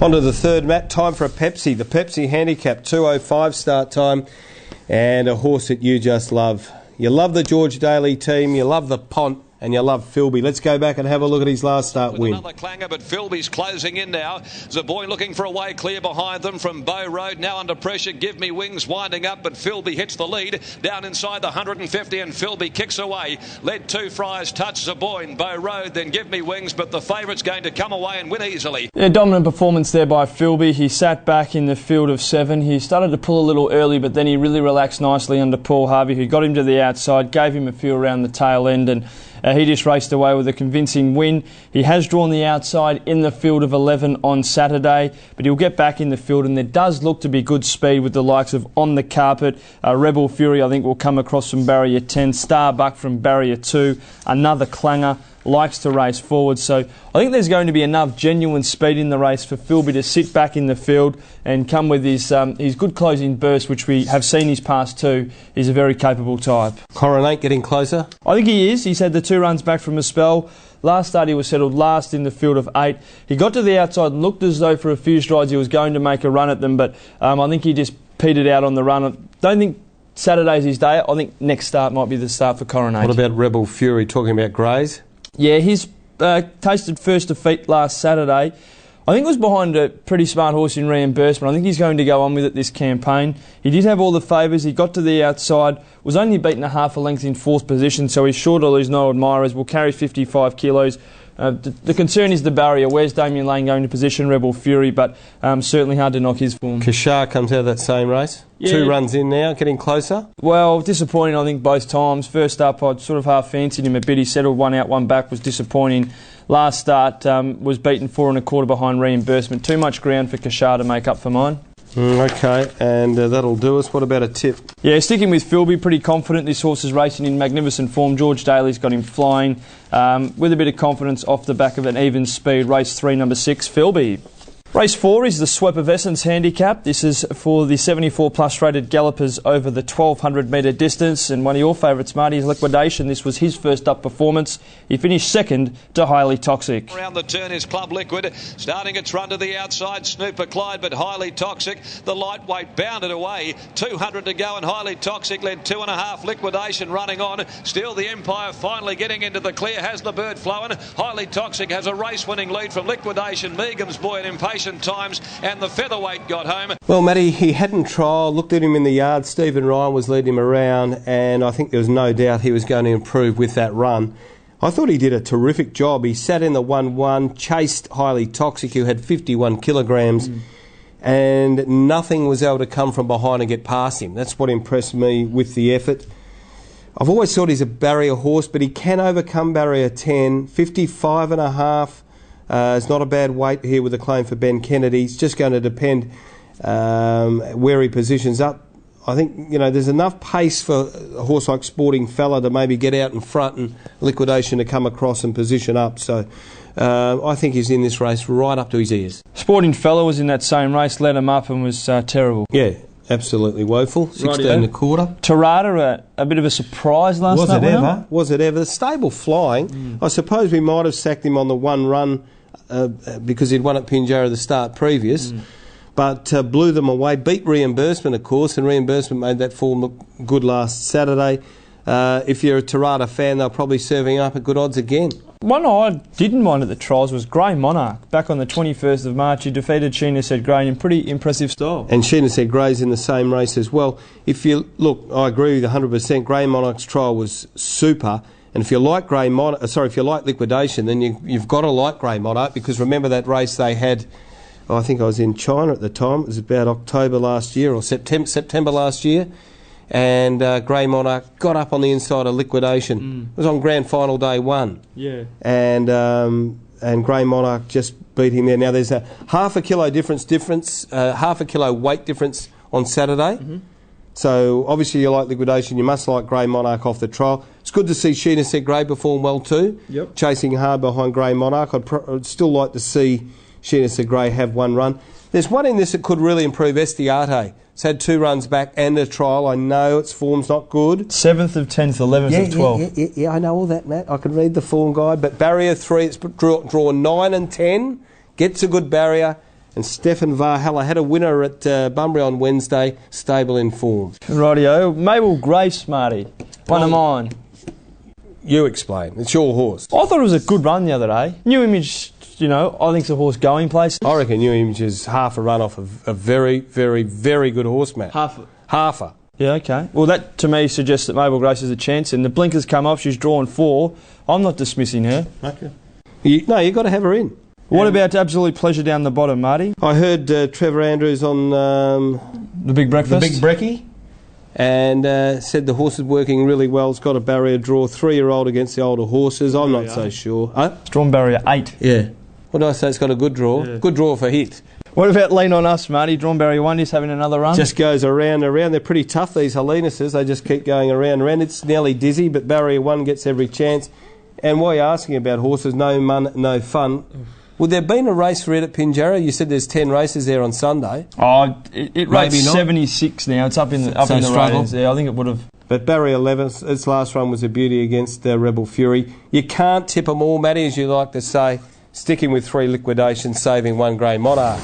On to the third, Matt. Time for a Pepsi. The Pepsi Handicap, 2:05 start time, and a horse that you just love. You love the George Daly team, you love the Pont, and you love Philby. Let's go back and have a look at his last start win. Another clanger, but Philby's closing in now. Zaboy looking for a way clear behind them from Bow Road. Now under pressure, Give Me Wings winding up, but Philby hits the lead. Down inside the 150, and Philby kicks away. Led two Friars Touch, Zaboy, Bow Road, then Give Me Wings, but the favourite's going to come away and win easily. Yeah, dominant performance there by Philby. He sat back in the field of 7. He started to pull a little early, but then he really relaxed nicely under Paul Harvey, who got him to the outside, gave him a few around the tail end, and he just raced away with a convincing win. He has drawn the outside in the field of 11 on Saturday, but he'll get back in the field, and there does look to be good speed with the likes of On the Carpet. Rebel Fury, I think, will come across from barrier 10. Starbuck from barrier 2. Another clanger. Likes to race forward, so I think there's going to be enough genuine speed in the race for Philby to sit back in the field and come with his good closing burst, which we have seen his past two. He's a very capable type. Coronate getting closer? I think he is. He's had the 2 runs back from a spell. Last start he was settled last in the field of 8. He got to the outside and looked as though for a few strides he was going to make a run at them, but I think he just petered out on the run. I don't think Saturday's his day. I think next start might be the start for Coronate. What about Rebel Fury, talking about Greys? Yeah, he's tasted first defeat last Saturday. I think it was behind a pretty smart horse in Reimbursement. I think he's going to go on with it this campaign. He did have all the favours. He got to the outside, was only beaten a half a length in 4th position, so he's sure to lose no admirers. Will carry 55 kilos. The concern is the barrier. Where's Damien Lane going to position Rebel Fury? But certainly hard to knock his form. Kashar comes out of that same race. Yeah. 2 runs in now, getting closer. Well, disappointing, I think, both times. First up, I'd sort of half fancied him a bit. He settled 1 out, 1 back, was disappointing. Last start was beaten 4 1/4 behind Reimbursement. Too much ground for Kashar to make up for mine. Okay, and that'll do us. What about a tip? Yeah, sticking with Philby, pretty confident. This horse is racing in magnificent form. George Daly's got him flying with a bit of confidence off the back of an even speed. Race 3, number 6, Philby. Race 4 is the Sweep-of-Essence handicap. This is for the 74 plus rated gallopers over the 1200 metre distance, and one of your favourites, Marty's Liquidation. This was his first up performance. He finished second to Highly Toxic. Around the turn is Club Liquid, starting its run to the outside. Snooper Clyde, but Highly Toxic. The lightweight bounded away. 200 to go, and Highly Toxic led 2.5. Liquidation running on. Still the Empire finally getting into the clear. Has the bird flowing. Highly Toxic has a race-winning lead from Liquidation. Meagham's Boy and Impatient Times, and the featherweight got home. Well, Matty, he hadn't trialled, looked at him in the yard. Stephen Ryan was leading him around, and I think there was no doubt he was going to improve with that run. I thought he did a terrific job. He sat in the 1-1, chased Highly Toxic, who had 51 kilograms, and nothing was able to come from behind and get past him. That's what impressed me with the effort. I've always thought he's a barrier horse, but he can overcome barrier 10, 55.5. It's not a bad weight here with a claim for Ben Kennedy. It's just going to depend where he positions up. I think, there's enough pace for a horse like Sporting Fella to maybe get out in front and Liquidation to come across and position up. So I think he's in this race right up to his ears. Sporting Fella was in that same race, led him up and was terrible. Yeah, absolutely woeful. 16 1/4. Tarada, a bit of a surprise last night. Was it ever? The stable flying. I suppose we might have sacked him on the 1 run because he'd won at Pinjarra the start previous, but blew them away. Beat Reimbursement, of course, and Reimbursement made that form look good last Saturday. If you're a Tarada fan, they're probably serving up at good odds again. One I didn't mind at the trials was Grey Monarch. Back on the 21st of March, he defeated Sheena Said Grey in pretty impressive style. And Sheena Said Grey's in the same race as well. If you look, I agree with you 100%. Grey Monarch's trial was super. And if you like if you like Liquidation, then you've got to like Grey Monarch, because remember that race they had. I think I was in China at the time. It was about October last year or September last year. And Grey Monarch got up on the inside of Liquidation. It was on grand final day 1. Yeah. And Grey Monarch just beat him there. Now there's a half a kilo half a kilo weight difference on Saturday. So obviously you like Liquidation, you must like Grey Monarch off the trial. It's good to see Sheena Said Grey perform well too. Yep. Chasing hard behind Grey Monarch. I'd still like to see Sheena Said Grey have 1 run. There's one in this that could really improve, Estiarte. It's had 2 runs back and a trial. I know its form's not good. 7th of 10th, 11th of 12th. Yeah, I know all that, Matt. I can read the form guide. But barrier 3, it's drawn 9 and 10. Gets a good barrier. And Stefan Varhella had a winner at Bunbury on Wednesday, stable in form. Rightio. Mabel Grace, Marty. One of mine. You explain. It's your horse. I thought it was a good run the other day. New Image, I think it's a horse going places. I reckon New Image is half a run off of a very, very, very good horse, Matt. Half a. Yeah, okay. Well, that to me suggests that Mabel Grace has a chance, and the blinkers come off. She's drawn 4. I'm not dismissing her. Okay. You've got to have her in. What about Absolute Pleasure down the bottom, Marty? I heard Trevor Andrews on The Big Breakfast. The Big Brekkie, and said the horse is working really well. It's got a barrier draw, 3-year-old against the older horses. I'm not so sure. It's drawn barrier 8. Yeah. What did I say? It's got a good draw. Yeah. Good draw for hit. What about Lean on Us, Marty? Drawn barrier 1, he's having another run. Just goes around and around. They're pretty tough, these Helenuses. They just keep going around and around. It's nearly dizzy, but barrier 1 gets every chance. And while you're asking about horses, no fun. Would there have been a race for it at Pinjarra? You said there's 10 races there on Sunday. Oh, it rates 76 now. It's up in the ratings. Yeah, I think it would have. But barrier 11, its last run was a beauty against Rebel Fury. You can't tip them all, Matty, as you like to say. Sticking with 3 liquidations, saving 1 Grey Monarch.